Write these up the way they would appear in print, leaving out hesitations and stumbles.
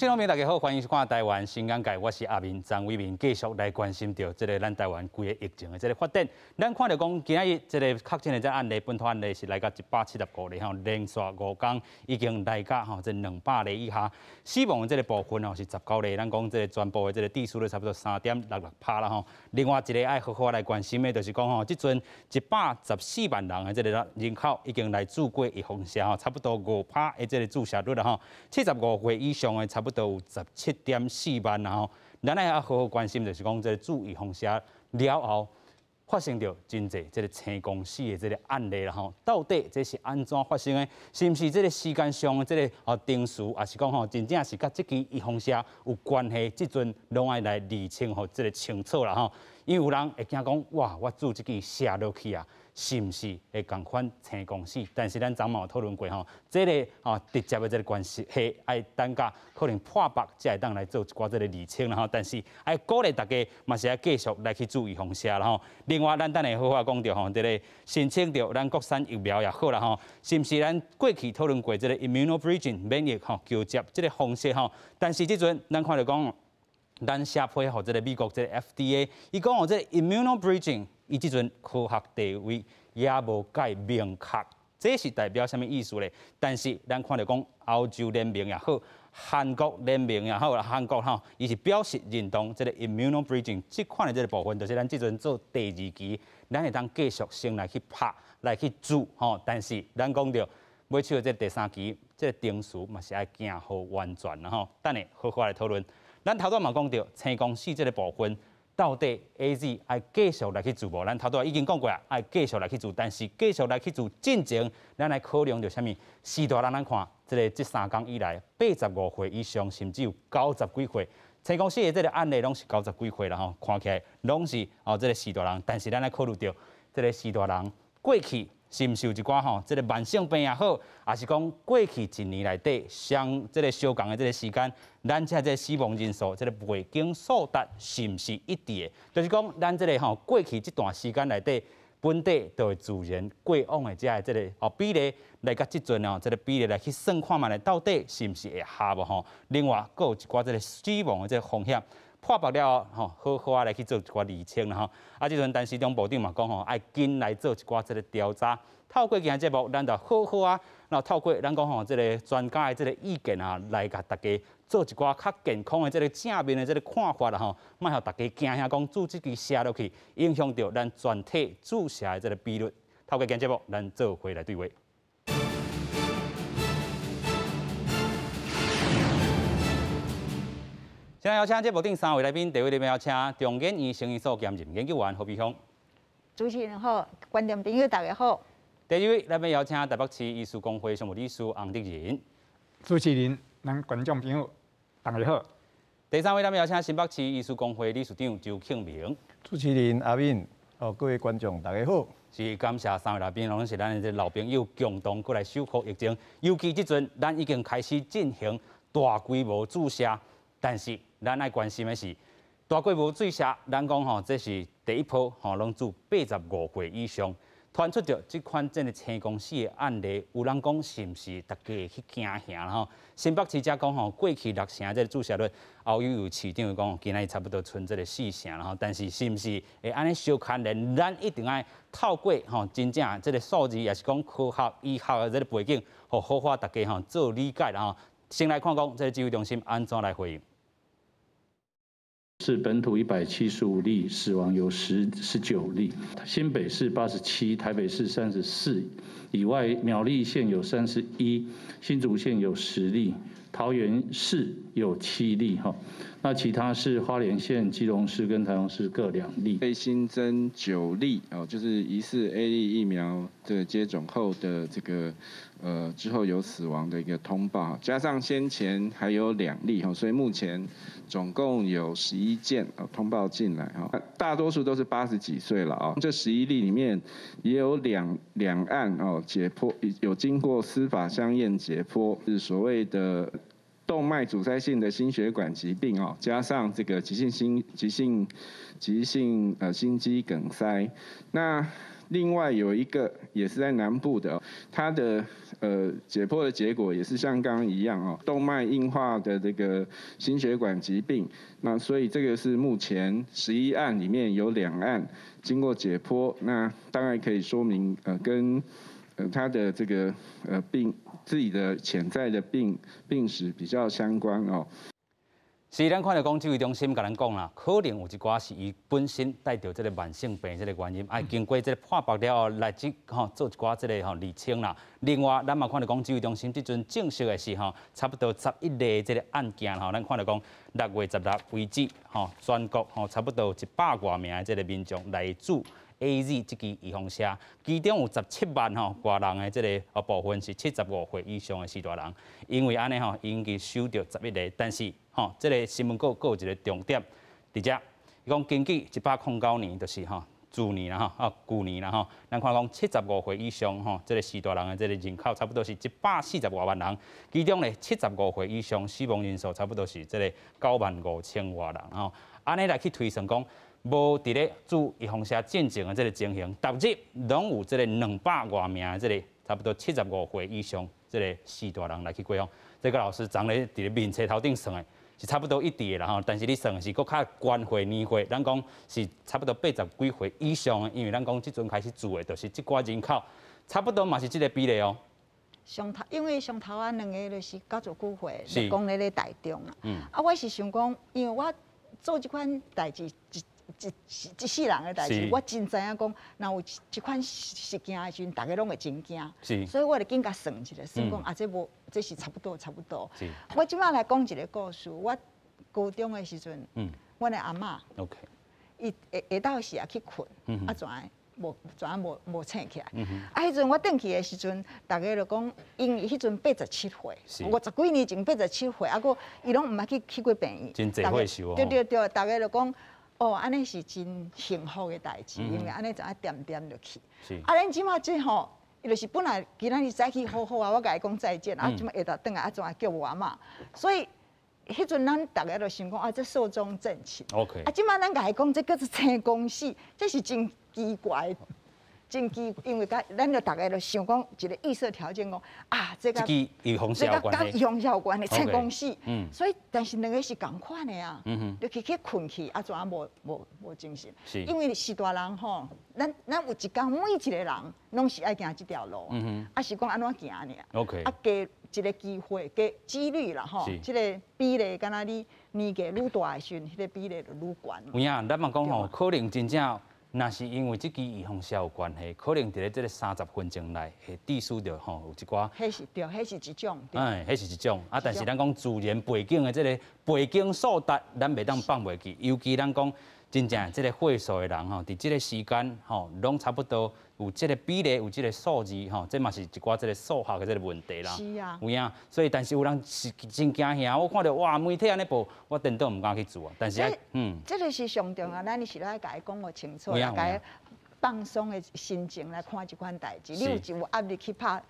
听众朋友大家好，欢迎收看台湾新眼界，我是阿明张伟明，继续来关心到这个咱台湾规个疫情的这个发展。咱看到讲，今日这个确诊的这案例，本土案例是来到175例，连续5天已经来到这200例以下。死亡的这个部分是19例，咱讲这个全部的这个指数咧差不多3.66%啦吼。另外一个爱好好来关心的，就是讲即阵114万人的这个人口已经来注过预防针差不多5%的这个注射率啦吼。75岁以上的差不多有17.4万啦吼。咱爱好好关心，就是讲这个注预防针了后。发生着真侪这个成功死的这个案例啦吼，到底这是安怎发生的？是毋是这个时间上的这个定数，还是讲真正是甲这支预防针有关系？即阵拢爱来厘清这个清楚啦吼。因为有人会惊讲，哇，我注这支射落去啊，是毋是会共款成功死？但是咱昨晚有讨论过吼，这个直接的这个关系系爱等甲可能破百才会当来做一寡这个厘清啦吼。但是爱鼓励大家嘛是要继续来去注预防针啦吼。另外，咱等下好好讲着吼，这个申请着咱国产疫苗也好啦吼，是毋是咱过去讨论过这个 immunobridging 免疫交接这个方式吼？但是即阵咱看到讲。咱写配合这个美国这个 FDA， 伊讲这个 immunobridging， 伊即阵科学地位也无介明确，这是代表什么意思咧？但是咱看到讲欧洲联盟也好，韩国联盟也好啦，韩国伊是表示认同这个 immunobridging 这款的这个部分，就是咱即阵做第2期，咱会当继续先来去拍，来去做但是咱讲到要去到这第3期，这个定数嘛是爱行好完全啦吼。等下好好来讨论。咱头段嘛讲到成功死这个部分，到底 AZ 爱继续来去做无？咱头段已经讲过啊，爱继续来去做，但是继续来去做进前，咱来考量着啥物？时大人咱看，这3天以来，85岁以上，甚至有90几岁，成功死的这个案例拢是90几岁啦吼，看起来拢是这个时大人，但是咱来考虑到这个时大人过去。是毋是有一寡这个慢性病也好，还是讲过去1年内底这个相共的这个时间，咱这个死亡人数这个背景数值是毋是一致的？就是讲咱这个过去这段时间内底，本地就会自然过往的这个比例来甲即阵这个比例来去算看卖，到底是毋是会合无吼？另外，佫有一寡这个死亡的这个风险。破百了好好来去做一寡厘清啦吼。即阵陈时中部长嘛讲爱紧来做一寡这个调查。透过今日节目，咱就好好然后透过咱讲这个专家的这个意见来甲大家做一寡较健康的这个正面的这个看法啦吼。莫互大家惊遐讲注这支射落去，影响到咱全体注射的这个比率。透过今日节目，咱做回来对话。现在邀请节目顶3位来宾，第一位邀请中研院生医所兼任研究员何碧香。主持人好，观众朋友大家好。第2位来宾邀请台北市医师公会常务理事洪德仁。主持人、咱观众朋友大家好。第3位来宾邀请新北市医师公会理事长周庆明。主持人阿敏，各位观众大家好。是感谢3位来宾，拢是咱的老朋友共同过来守护疫情。尤其即阵，咱已经开始进行大规模注射。但是，咱爱关心的是，大规模注射，咱讲这是第一波拢做85岁以上，传出着这款真的成功死的案例，有人讲是毋是大家会去惊吓啦吼？新北市则讲过去6成这个注射率，后又有市长讲今仔差不多剩这个4成啦吼。但是是毋是会安尼小可能？咱一定爱透过真正这个数字，也是讲科学医学的这个背景，好法大家做理解啦吼。先来看讲这个指挥中心安怎来回应。是本土175例，死亡有19例，新北市87，台北市34，以外苗栗县有31，新竹县有10例，桃园市有7例哈。那其他是花莲县、基隆市跟台中市各2例。被新增9例就是疑似 A 类疫苗的接种后的这个之后有死亡的一个通报，加上先前还有2例所以目前总共有11件通报进来大多数都是80几岁了这11例里面也有两案解剖有经过司法相验解剖，是所谓的动脉阻塞性的心血管疾病加上这个急性心肌梗塞。那另外有一个也是在南部的，它的解剖的结果也是像刚刚一样哦，动脉硬化的这个心血管疾病。那所以这个是目前11案里面有2案经过解剖，那大概可以说明跟他的这个自己的潜在的病史比较相关哦。是，咱看到讲指挥中心甲咱讲啦，可能有一寡是伊本身带着这个慢性病这个原因，经过这个破腹了后来做一寡这个厘清啦。另外，咱嘛看到讲指挥中心即阵正式的是差不多11例这个案件咱看到讲6月16为止全国差不多100多名的这个民众来自 AZ 这支预防射，其中有17万多人的这个部分是75岁以上的4大人，因为安尼已经收到11例，但是这个新闻稿有一个重点，伫遮伊讲根据109年，就是去年啦旧年啦咱看讲75岁以上这个4大人的这个人口差不多是140多万人，其中咧75岁以上死亡人数差不多是这个95000多人安尼来去推算讲。无伫咧做预防射进前的这个情形，逐日拢有这个200多名的这个差不多75岁以上这个4大人来去过哦。这个老师昨日伫咧面册头顶算的是差不多一致的啦但是你算的是搁较悬岁年岁，咱讲是差不多80几岁以上的，因为咱讲即阵开始做的，就是即寡人口差不多嘛是即个比例哦。因为上头2个就是90几岁，讲咧台中啊。我是想讲，因为我做即款代志一世人的代志，我真知影讲，若有即款事件的时阵，大家拢会真惊。所以我就紧甲算一下，算讲这是差不多。我即摆来讲一个故事，我高中的时阵，我的阿嬷，伊下昼时啊去困，无醒起来。迄阵我转去的时阵，大家就讲，因为迄阵87岁，50几年前87岁，啊，伊拢毋捌去过病院。真侪岁数哦。对，大家就讲。安尼是真幸福的代志，因为安尼就点点就去。咱即马即伊就是本来今仔日早起好啊，我甲伊讲再见，即马下昼转来怎叫我阿嬷，所以迄阵咱大家就想讲这寿终正寝。即马咱甲伊讲这叫做成功死，这是真奇怪。因为咱就大家就想讲一个预设条件讲这个预防射有关系，预防射有关系，成功死。所以但是2个是共款的啊，就去困去，怎无精神？因为4大人咱有一天每一个人拢是爱行这条路，是讲安怎行尔？加一个机会，加几率啦这个比例，敢若你年纪愈大的时阵，迄个比例就愈悬。有影，咱嘛讲可能真正。那是因为这支预防射有关系，可能伫咧这个30分钟内会致死着有一寡。迄是一种。迄是一种。但是咱讲自然背景的这个背景数值，咱袂当放袂记。尤其咱讲真正这个岁数的人伫这个时间拢差不多有这个比例，有这个数字这嘛是一寡这个数学的这个问题啦。是啊。有影，所以但是有人是真惊吓，我看到哇媒体安尼报，我电脑唔敢去做啊。但是这个是上重要，咱是来甲伊讲个清楚，来甲伊放松的心情来看这款代志。你有压力去拍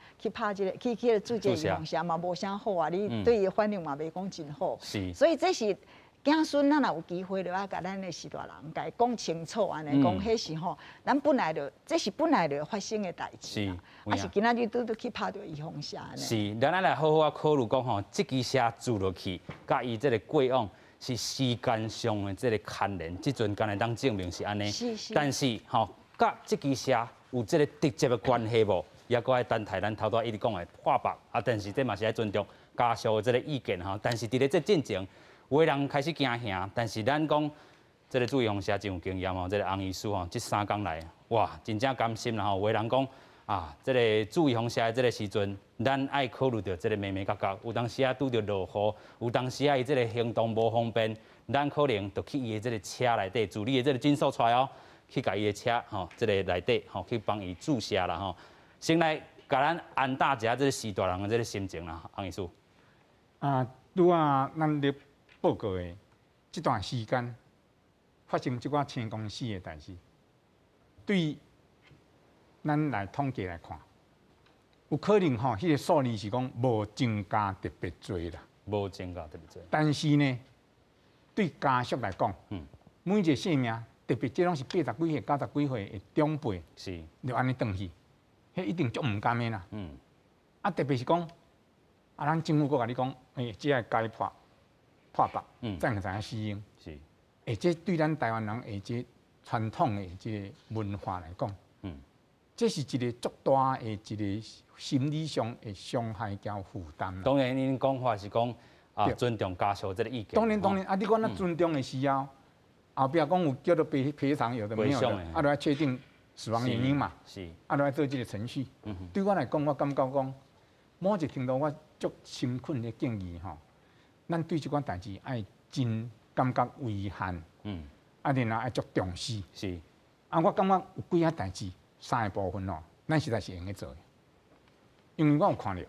这个去做这个预防射嘛，无啥好啊。你对伊反应嘛袂讲真好。所以这是。子孙咱若有机会，就要甲咱的4大人甲伊讲清楚，安尼讲，迄是咱本来就这是本来就发生的代志，是今仔日都去拍到预防射安尼。是，咱来好好考虑讲这支射做落去，甲伊这个过往是时间上的这个牵连，即阵敢会当证明是安尼。但是甲这支射有这个直接的关系无？也搁爱等待咱头拄一直讲的破腹但是这嘛是爱尊重家属的这个意见但是伫咧这进前。有的人开始惊吓，但是咱讲这个注意防射真有经验这个洪医师这3天来，哇，真正甘心啦有的人讲这个注意防射的这个时阵，咱爱考虑到这个眉眉角角，有当时拄着落雨，有当时伊这个行动无方便，咱可能就去伊的这个车内底，助理的这个诊所出来去甲伊的车这个内底去帮伊注射啦先来甲咱安大家这个4大人的这个心情啦，洪医师。拄啊，咱咧。报告的这段时间发生这寡成功死的代志，对咱来统计来看，有可能迄个数字是讲无增加特别多啦。无增加特别多。但是呢，对家属来讲，每一个性命特别这拢是80几岁、90几岁的长辈，是，就安尼转去，迄一定足毋甘的啦。啊，特别是讲，啊，咱政府阁甲你讲，只要解破白，才会知影适应。是，这对咱台湾人这传统的这个文化来讲，这是一个足大的一个心理上的伤害加负担。当然，您讲法是讲尊重家属这个意见。当然，啊，你讲咱尊重的时候，后壁讲有叫做赔偿，有的没有的，啊，都要确定死亡原因嘛，是，啊，都要做这个程序。对我来讲，我感觉讲，某一程度我足深困的建议吼，咱对这款代志爱真感觉遗憾，啊，然后爱足重视。是，啊，我感觉有几项代志3个部分哦，咱实在是用去做的，因为我有看到，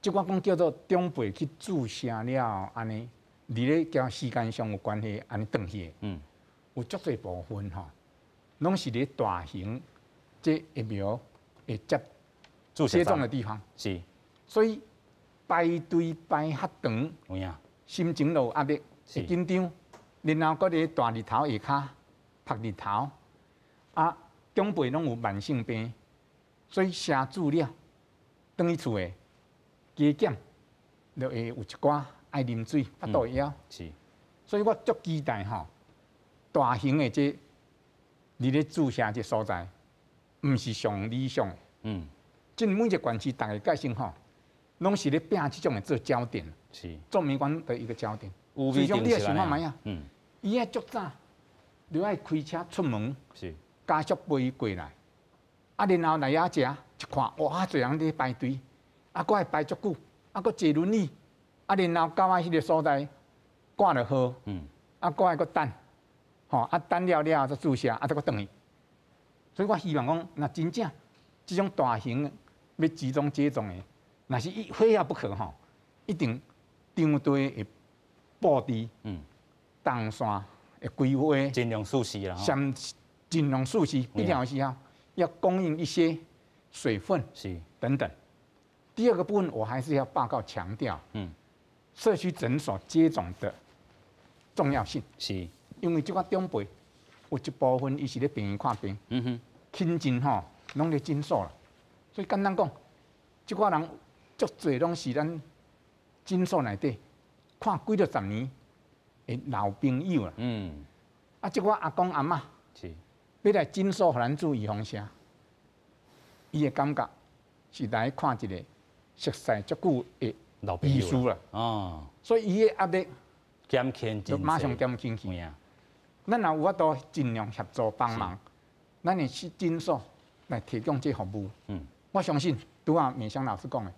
即我讲叫做长辈去注射了，安尼，伫咧交时间上有关系，安尼转去的，有足多部分吼，拢是咧大型这疫苗会接种的地方，是，所以排队排较长，有影，心情就有压力，会紧张，然后搁咧大日头下骹晒日头，啊，长辈拢有慢性病，所以写资料，等于厝诶加减，就会有一寡爱啉水、腹肚会枵。是，所以我足期待吼，大型诶这你咧注射这所在，毋是上理想诶。即每一个县市，大家介绍吼，拢是咧拼即种诶做焦点，是，做美观的一个焦点。有所以讲你也想法买啊，伊爱足早，就爱开车出门，是，加速飞过来，啊，然后来遐食，一看哇，侪人咧排队，啊，佫爱排足久，啊，佫坐轮椅，啊，然后到迄个所在挂了号，啊，佫爱佫等，吼，啊，等了再注射，啊，再佫转去。所以我希望讲，若真正即种大型要集中接种的，若是非要不可吼，一定张队的布置，动线的规划，尽量熟悉啦，尽量熟悉，必要的时候要供应一些水分，是等等。第二个部分，我还是要报告强调，社区诊所接种的重要性，是，因为这个长辈有一部分伊是咧病院看病，亲近吼拢咧诊所啦，所以简单讲，这个人足侪拢是咱诊所内底看几了10年的老朋友啦。啊，这个阿公阿嬷是要来诊所互咱做预防针，伊的感觉是来看一个熟悉足久的老朋友医师啦。所以伊的压力减轻，就马上减轻去。咱若有法度尽量协助帮忙，咱的诊所来提供这服务。我相信，拄啊美香老师讲的，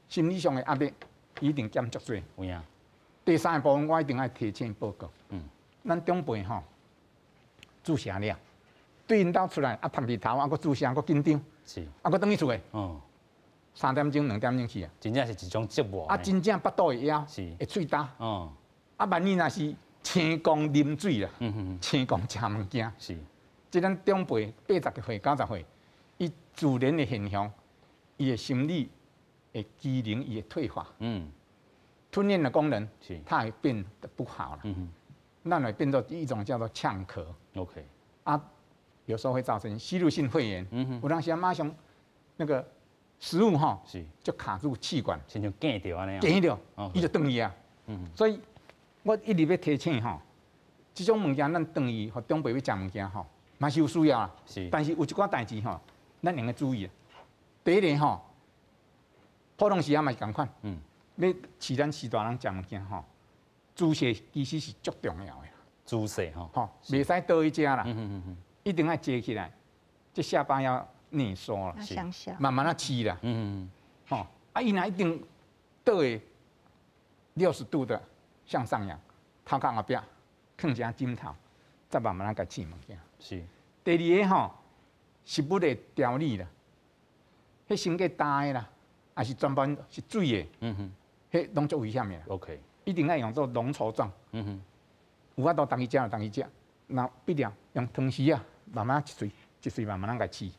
心理上的压力一定减足多。第3个部分，我一定要提前报告。咱长辈吼注射了，对因兜出来啊，晒日头啊，佫注射，佫紧张，啊，佫等去厝诶。3点钟、2点钟去啊。真正是一种折磨。啊，真正腹肚会枵，会喙焦。啊，万一若是青光啉水啦，青光食物件，即咱长辈80岁、90岁，伊自然的现象，伊的心理的机能伊会退化。吞咽的功能，它会变得不好了。那会变作一种叫做呛咳。OK。啊，有时候会造成吸入性肺炎。有当时马上那个食物哈，就卡住气管，亲像夹掉安尼。夹掉，伊就断去啊。所以我一直要提醒吼，这种物件咱断去，互长辈要食物件吼，嘛是有需要啦。但是有一寡代志吼，咱应该注意。第一点吼，普通时啊嘛是共款。要饲咱时大人食物件吼，注射其实是足重要的。注射吼，袂使倒去食啦，一定要坐起来，这下巴要内缩啦，慢慢啊吃啦。吼，啊，伊若一定倒的60度的向上扬，头壳后壁放一下枕头，再慢慢啊甲饲物件。是。第二个吼，食物的调理啦，迄升过焦的啦，还是全部是水的。迄拢足危险的。OK。一定要用做浓稠状。有法度当去食就当去食，那必要用汤匙啊，慢慢一碎慢慢啊甲饲。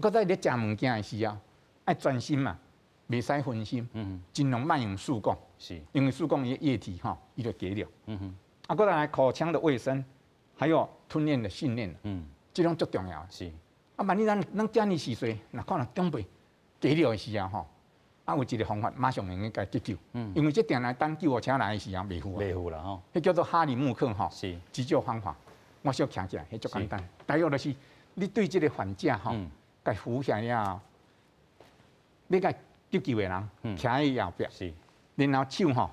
搁在咧食物件的时候，爱专心嘛，袂使分心。尽量慢用漱口。因为漱口伊液体吼，伊就解了。啊，搁来口腔的卫生，还有吞咽的训练，这种最重要。是。啊，万一咱建议时岁，若可能长辈加了的时候吼，啊有一个方法马上能够甲急救，因为这定来等救护车来的时候袂赴啊，袂赴啦吼。迄叫做哈里木克吼，是急救方法。我小徛起来，迄足简单。第二就是你对这个患者吼，甲扶起来了，你甲急救的人徛喺伊后壁，然后手吼，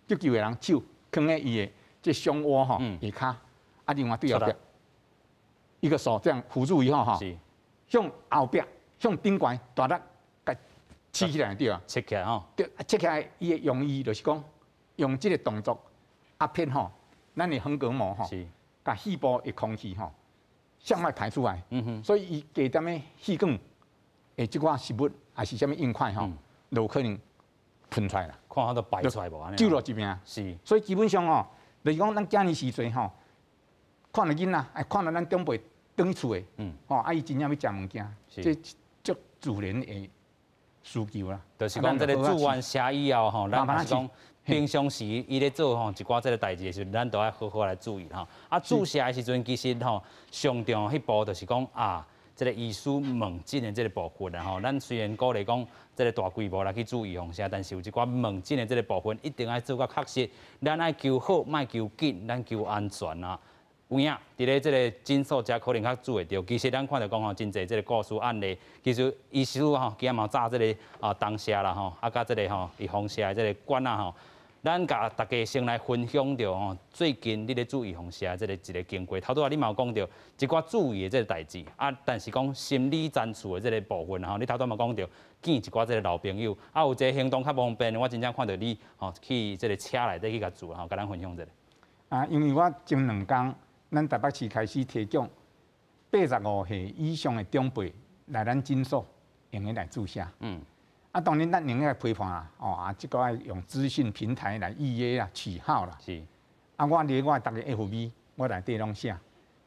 急救的人手放喺伊的这胸窝吼下骹，啊另外对后壁，一个手这样扶住以后吼。向后壁、向顶悬，大力甲起起来对啊，切起来吼，对，切起来伊的用意就是讲，用这个动作压片吼，咱的横膈膜吼，甲肺部的空气吼向外排出来，所以伊加点的气管的即寡食物还是啥物硬块吼，就有可能喷出来啦，看它都排出来无安尼，救了一命。是，所以基本上吼，就是讲咱今年时阵吼，看到囡仔，哎，看到咱长辈。倒去厝的，吼，啊，伊真正要食物件，这足自然的需求啦。就是讲，这个做完车以后吼，咱是讲平常时伊咧做吼一寡这个代志的时候，咱都要好好来注意吼。啊，注射的时阵，其实吼上重迄步就是讲啊，这个医师门诊的这个部分啦吼。咱虽然鼓励讲这个大规模来去注意放射，但是有一寡门诊的这个部分，一定要做到确实，咱爱求好，莫求紧，咱求安全啊。有影，伫咧即个诊所才可能较做会到。其实咱看到讲吼，真侪即个故事案例，其实医师吼，今嘛炸即个当下啦吼，啊，甲即个吼预防射即个管啊吼，咱甲大家先来分享着吼，最近你咧注意防射即个一个经过。头拄仔你嘛有讲到一寡注意的即个代志，啊，但是讲心理赞助的即个部分吼，你头拄嘛讲到见一寡即个老朋友，啊，有一个行动较方便，我真正看到你吼去即个车内底去甲做吼，甲咱分享一下。啊，因为我前2天。咱台北市开始提供85岁以上的长辈来咱诊所用来注射。啊，当然咱用来批判啦，这个要用资讯平台来预约啦、取号啦。是。啊，我连我逐个 FB 我内底拢写，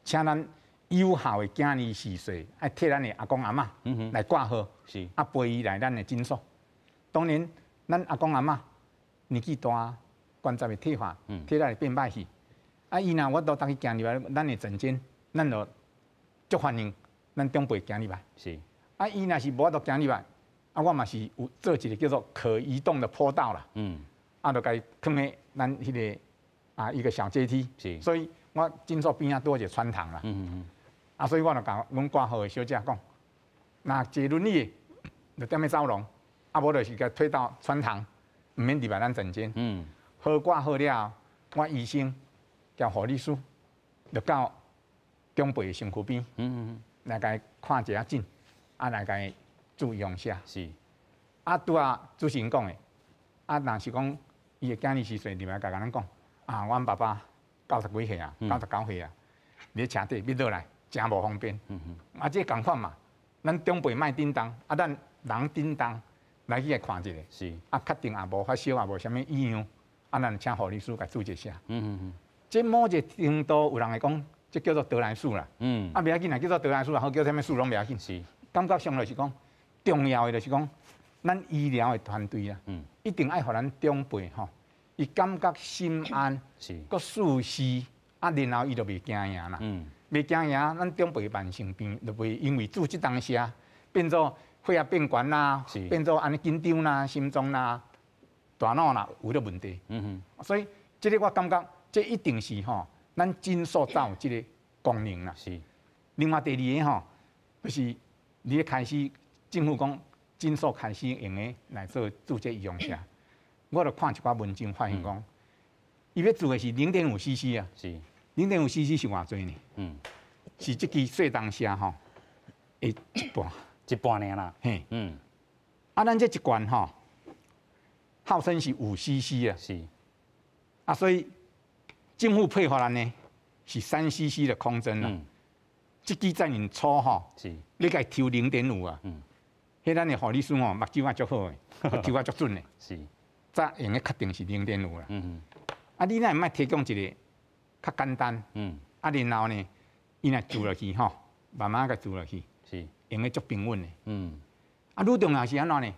请咱有效的建议时岁，爱替咱的阿公阿嬷来挂号。是。啊，陪伊来咱的诊所。当然，咱阿公阿嬷年纪大，关节的退化，体力会变歹去。啊，伊若我都当去行入来，咱的诊间，咱就足欢迎咱长辈行入来。是。啊，伊若是无法度行入来，啊，我嘛是有做一个叫做可移动的坡道啦。啊，就甲伊放喺咱迄个一个小阶梯。是。所以我诊所边仔多一个穿堂啦。啊，所以我就甲阮挂号的小姐讲，若坐轮椅就踮咧走廊，啊，无就是甲推到穿堂，毋免入来咱诊间。好挂好了，我医生。叫护理师，就到长辈的身躯边，来甲伊看一下诊，啊来甲伊注意用射。是。啊，拄啊主持人讲的，啊，若是讲伊的建议时阵，入来甲咱讲，啊，阮爸爸90几岁啊，99岁啊，伫车底要落来，真无方便。啊，这共款嘛，咱长辈莫叮当，啊，咱人叮当来去来看一下。是。啊，确定也无发烧，也无啥物异样，啊，咱请护理师甲注一下。这某一个程度，有人会讲，这叫做得来速啦。啊，袂要紧啦，叫做得来速啦，好叫啥物速拢袂要紧。是。感觉上就是讲，重要的就是讲，咱医疗的团队啦，一定爱互咱长辈吼，伊感觉心安，佮舒适，啊，然后伊就袂惊赢啦。袂惊赢，咱长辈慢性病就袂因为做这当下变做血压变悬啦，变做安尼紧张啦、心脏啦、大脑啦有了问题。所以这个我感觉。这一定是吼，咱诊所才有这个功能啦。是。另外第二个吼，就是你开始政府讲诊所开始用的来做这用下，我就看一寡文章发现讲，伊要做的是0.5 cc 啊。是。0.5 cc 是偌济呢？是这支细当下吼，的一半。一半尔啦。嘿。啊，咱这一罐吼，号称是5 cc 啊。是。啊，所以。政府配合咱呢是3 cc 的空针啦，这支在你粗吼，你甲伊抽0.5啊，迄咱的护理师吼目睭也足好诶，抽啊足准诶，是，再用诶确定是0.5啦。啊，你若莫提供一个较简单，啊，然后呢，伊若做落去吼，慢慢甲做落去，是，用诶足平稳诶。啊，愈重要是安怎呢？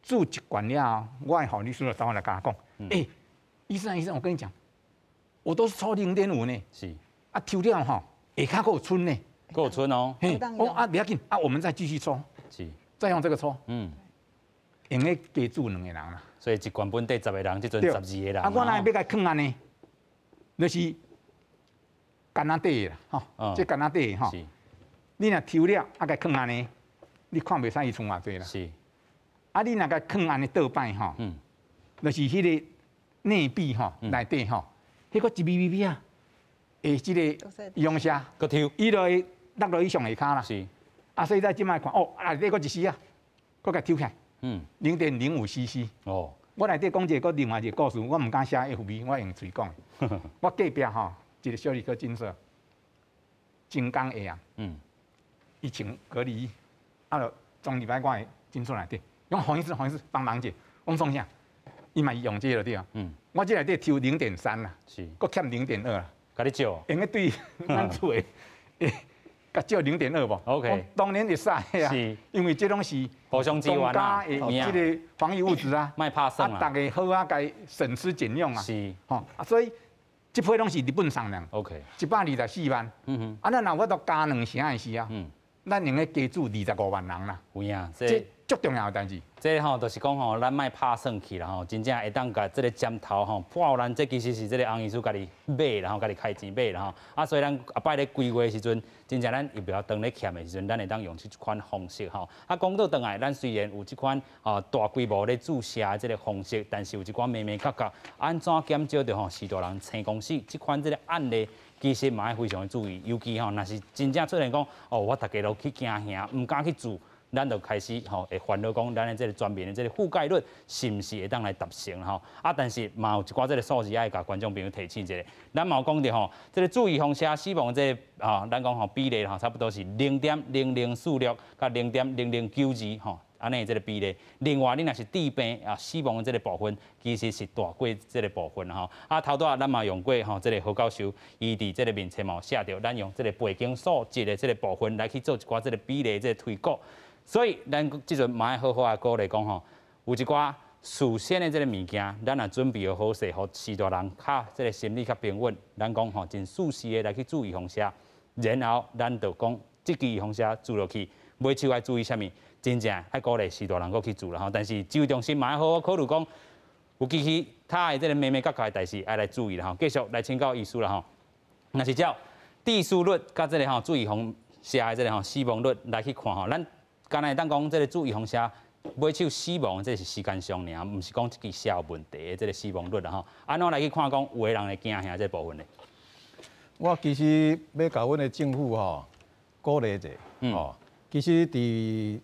做一罐了，我诶护理师就走来甲我讲，医生，我跟你讲，我都是抽0.5呢。是。啊，抽了吼，下骹还有剩呢。还有剩哦。嘿，哦啊，不要紧啊，我们再继续抽。是。再用这个抽。嗯。用咧加注2个人啦。所以一罐本地10个人，即阵12个人。啊，我哪会要甲放安尼？就是干那底啦，吼，这干那底吼。是。你若抽了，啊，甲放安尼，你看袂使伊剩偌济啦。是。啊，你若甲放安尼倒摆吼，就是迄个内壁吼内底吼，迄个一米米啊，诶，即个用下，个抽，伊就会落落去上下骹啦。是。啊，所以在即摆看，哦，内底个一丝啊，搁甲抽起来。0.05 cc。哦。我内底讲一个另外一个故事，我唔敢写 FB， 我用嘴讲。我隔壁吼一个小儿科诊所，金刚的啊。伊穿隔离衣，啊，就从礼拜我的诊所内底，讲黄医师帮忙者，我创啥？伊嘛用这个对啊。我这内底抽0.3啦，是，搁欠0.2啦。甲你少？用个对咱厝的，甲少0.2无 ？OK。当然会使啊，是，因为这拢是互相支援啊，这个防疫物质啊，卖拍算啊，大家好啊，该省吃俭用啊，是，吼啊，所以这批拢是日本送人 ，OK， 124万，啊，咱若我都加2成的时啊，咱用个加注25万人啦，有影，这足重要的代志。这吼就是讲吼，咱卖拍算去啦吼，真正会当甲这个针头吼破咱，这其实是这个洪医师家己买，然后家己开钱买啦吼。啊，所以咱后摆咧规划的时阵，真正咱疫苗当咧欠的时阵，咱会当用这款方式吼。啊，讲到倒来，咱虽然有这款大规模咧注射的这个方式，但是有一寡眉眉角角，安怎减少着吼许多人生公司这款这个案例。其实嘛要非常的注意，尤其吼，若是真正出现讲，哦，我大家都去惊吓，唔敢去做，咱就开始吼会烦恼讲，咱的这个全面的这个覆盖率是毋是会当来达成吼？啊，但是嘛有一寡这个数字爱甲观众朋友提醒一下，咱嘛有讲着吼，这个注意风险死亡这咱讲吼比例吼差不多是0.0046甲0.0092吼。安尼这个比例，另外你若是致病死亡的这个部分，其实是大过这个部分吼。啊，头拄咱嘛用过吼，这个何教授伊伫这个面册嘛写着，咱用这个背景数值的这个部分来去做一寡这个比例这个推估。所以咱即阵嘛要好好啊鼓励讲吼，有一寡事先的这个物件，咱也准备好势，互许多人较这个心理较平稳。咱讲吼，真细细的来去注意风险，然后咱就讲积极风险做落去，买手爱注意啥物？真正爱鼓励许多人搁去做啦吼，但是指挥中心嘛要好好考虑讲，有其他的这个眉眉角角的代志爱来注意啦吼，继续来请教医师啦吼。若是照致死率甲这个吼注意风险的这个吼死亡率来去看吼，咱刚才当讲这个注意风险买手死亡这是时间上尔，毋是讲这个小问题的这个死亡率啦吼。安怎来去看讲有的人会惊吓这部分呢？我其实要甲阮的政府吼鼓励者，吼，其实伫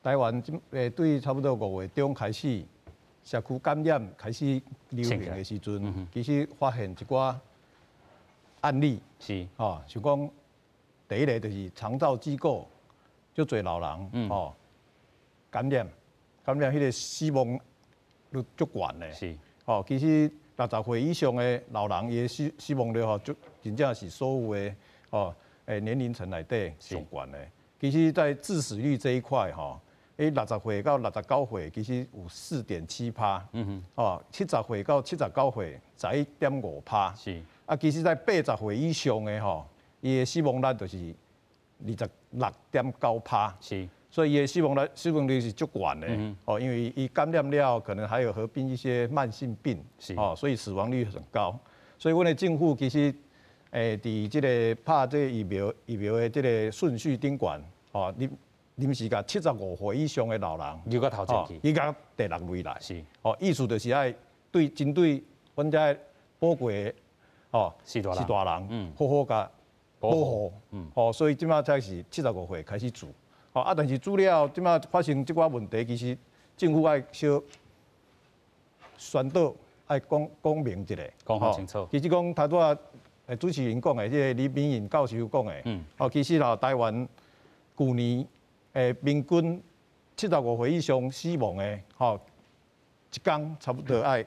台湾对差不多5月中开始，社区感染开始流行的时阵，其实发现一寡案例，是哦，像讲第一个就是长照机构，足侪老人哦感染迄个死亡率足悬的，是哦，其实60岁以上的老人，伊的死亡率吼，就真正是所有的哦年龄层内底上悬的。其实，在致死率这一块吼。60岁到69岁，其实有4.7%，哦，70岁到79岁11.5%，是。啊，其实在80岁以上的吼，伊的死亡率就是26.9%，是。所以伊的死亡率是足悬的，哦，因为伊感染了，可能还有合并一些慢性病，是。哦，所以死亡率很高。所以，阮的政府其实，伫这个拍这个疫苗的这个顺序顶悬，哦，临时甲75岁以上的老人，留到头前去，伊甲第6位来，是，哦，意思就是爱针对阮遮宝贵的哦，是大人，好好甲保护，哦，所以即马才是75岁开始做，哦啊，但是资料即马发生即寡问题，其实政府爱小宣导，爱讲明一下，讲清楚。其实讲头拄啊，主持人讲的，即个李炳颖教授讲的，哦，其实台湾去年。平均75岁以上死亡的，吼，一天差不多爱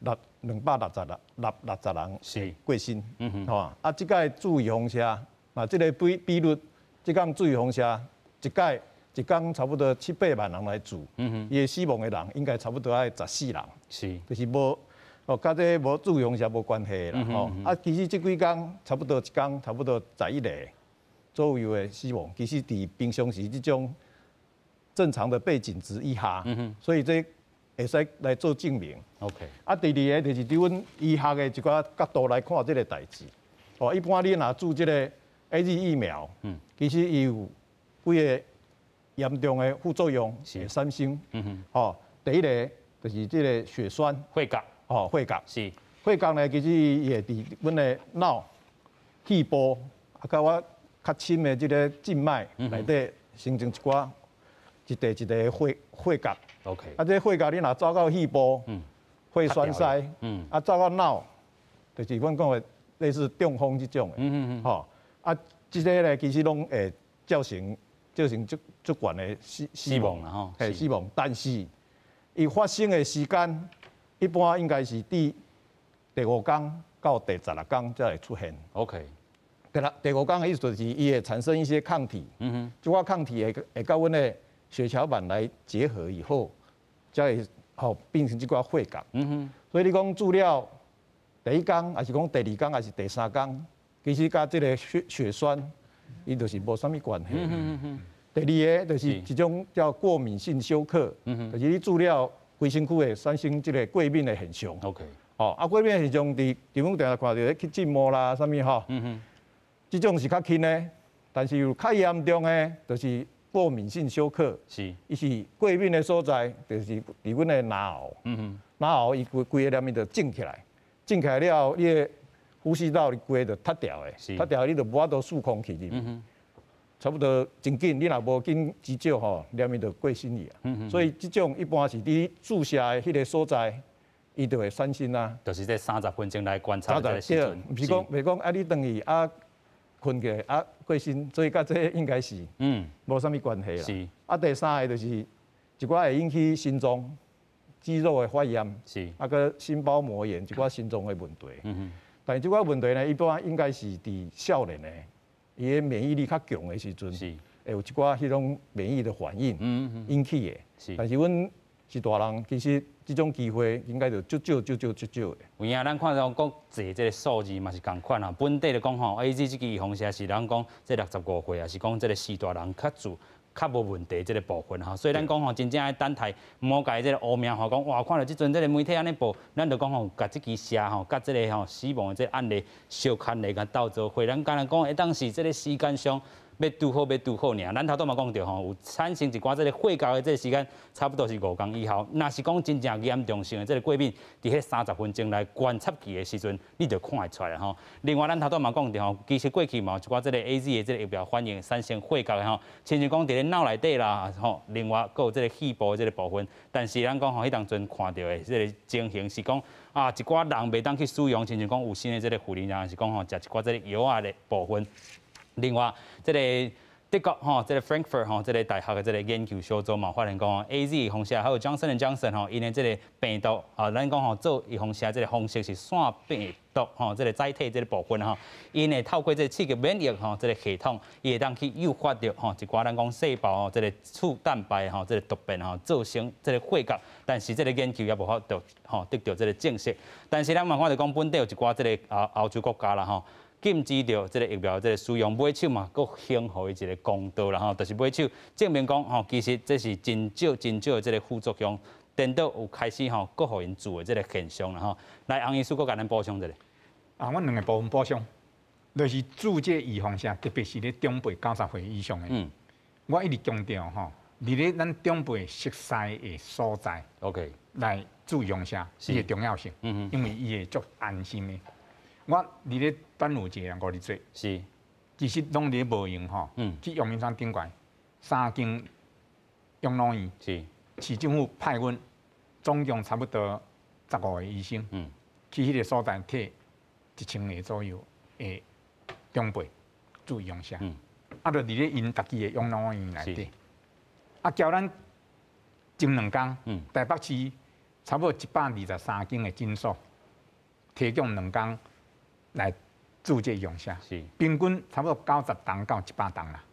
260人是过身，吼，啊，即个注意风险，啊，即个比率，即个注意风险，一天差不多7、8万人来住，伊的死亡的人应该差不多爱14人，是，就是无哦，甲这无注用是无关系啦，吼。其实这几工差不多一工，差不多11个左右的死亡，其实伫平常时这种正常的背景值以下，所以这会使来做证明。OK。第二个就是伫阮医学的一寡角度来看这个代志。哦，一般你若注这个 AZ 疫苗，其实伊有几个严重的副作用，是3星。哦，第一个就是这个血栓、血角。哦，血角是。血角呢，其实伊会伫阮的脑、肺部，甲我较深的这个静脉内底形成一寡一块血角。OK。这血角你若走到肺部，会栓塞。走到脑，就是阮讲的类似中风这种的。吼。这些呢，其实拢会造成足悬的死亡啦吼。死亡，但是伊发生的时间。一般应该是第5天到第16天才会出现。OK。第5天的意思就是伊会产生一些抗体。这款抗体会甲阮的血小板来结合以后，才会变成这款血角。所以你讲治疗第1天，还是讲第2天，还是第3天，其实甲这个血栓，伊就是无啥物关系。第二个就是一种叫过敏性休克，就是你治疗。规身躯的产生这个过敏的现象。OK。哦，过敏的现象伫常常看到去浸毛啦，啥物吼。这种是较轻的，但是有较严重的，就是过敏性休克。是。伊是过敏的所在，就是伫阮的脑后。脑后伊规个连面就肿起来，肿起来了，你的呼吸道你规个就塌掉的，塌掉你就无法度输空气入面。差不多真紧，你若无紧急救吼，连面就过身去啊。所以这种一般是伫注射的迄个所在，伊就会产生啊。就是这30分钟来观察这个时阵。毋是讲你等于困起来过身，所以甲这应该是无啥物关系啦。是。第三个就是一寡会引起心脏肌肉的发炎，是。个心包膜炎，一寡心脏的问题。但是这寡问题呢，一般应该是伫少年的。伊个免疫力较强的时阵，会有一寡迄种免疫的反应引起的。但是阮是大人，其实这种机会应该就足少的。有影咱看到国际这个数字嘛是共款啊。本地来讲吼 ，AZ 这个预防针是咱讲这65岁啊，是讲这个4大人较无问题这个部分哈。所以咱讲吼，真正爱等待，莫甲这个污名化讲哇，看到即阵这个媒体安尼报，咱就讲吼，甲即支社吼，甲这个吼死亡的这个案例小看来甲斗做伙，咱敢若讲会当时这个时间上。要拄好尔，咱头拄嘛讲着吼，有产生一寡这个血角的这个时间，差不多是5天以后。若是讲真正严重性的这个过敏，伫迄30分钟来观察期的时阵，你就看会出来吼。另外，咱头拄嘛讲着吼，其实过去嘛有一寡这个 AZ 的这个疫苗反应产生血角的吼，亲像讲伫咧脑内底啦吼，另外佫有这个肺部的这个部分。但是咱讲吼，迄当阵看到的这个情形是讲一寡人袂当去使用，亲像讲有新的这个护理人是讲吼，食一寡这个药啊的部分。另外，这个德国吼，这个 Frankfurt 吼，这个大学的这个研究小组嘛，发现讲 AZ 方式还有 Johnson & Johnson 吼，因的这个病毒咱讲吼做预防针这个方式是腺病毒吼，这个载体这个部分吼，因会透过这个刺激免疫吼，这个系统，伊会当去诱发着吼一寡咱讲细胞吼，这个促蛋白吼，这个突变吼，造成这个血角，但是这个研究也无法得吼得到这个证实。但是咱嘛看到讲本地有一寡这个欧洲国家啦吼。禁止着这个疫苗这个使用买手嘛，佫幸好伊一个公道啦吼，就是买手证明讲吼，其实这是真少的这个副作用，等到有开始吼，佫互因做的这个现象啦吼。来，洪医师佫甲咱补充一下。阮2个部分补充，就是注这预防针，特别是咧长辈90岁以上的。我一直强调吼，伫咧咱长辈熟悉的所在 ，OK， 来注意用下伊的重要性，因为伊会足安心的。我伫咧端午节5日做，是，其实拢咧无用吼，去阳明山顶悬3间养老院，市政府派阮总共差不多15个医生，去迄个所在替1000个左右的长辈注意用下，就伫咧因家己的养老院内底，交咱前2天，台北市差不多123间的诊所提供2天。来注这用下，平均差不多90档到100档啦。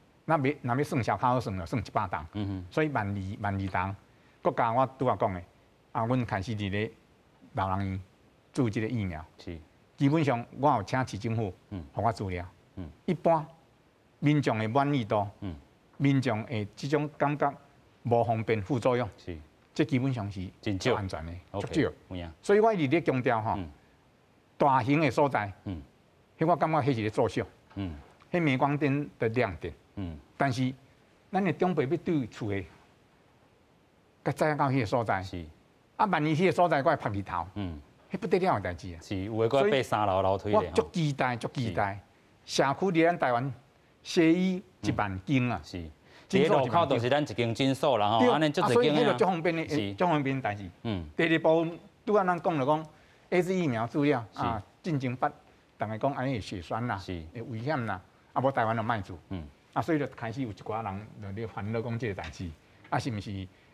若要算小较好算，就算100档。所以120档。国家我拄仔讲的，阮开始伫咧老人院注这个疫苗。是。基本上我有请市政府，给我资料。一般民众的满意度，民众的这种感觉无方便副作用，是，这基本上是真少安全的，足少。所以我一直咧强调吼，大型的所在，迄我感觉迄是咧作秀，迄镁光灯的亮点，但是咱的长辈要对厝的，甲知影到迄个所在，是，啊，万一迄个所在我会拍日头，迄不得了的代志啊，是，有诶，我爬3楼楼梯我足期待，足期待，社区伫咱台湾西医1万间啊，是。第一路口就是咱一间诊所啦吼，安尼足侪间啊。所以迄个足方便的，足方便的代志。第二部分，拄仔咱讲了讲 ，AZ 疫苗资料啊，进前捌，大家讲安尼会血栓啦，会危险啦，啊无台湾就卖做。啊，所以就开始有一寡人就咧烦恼讲这个代志，啊是毋是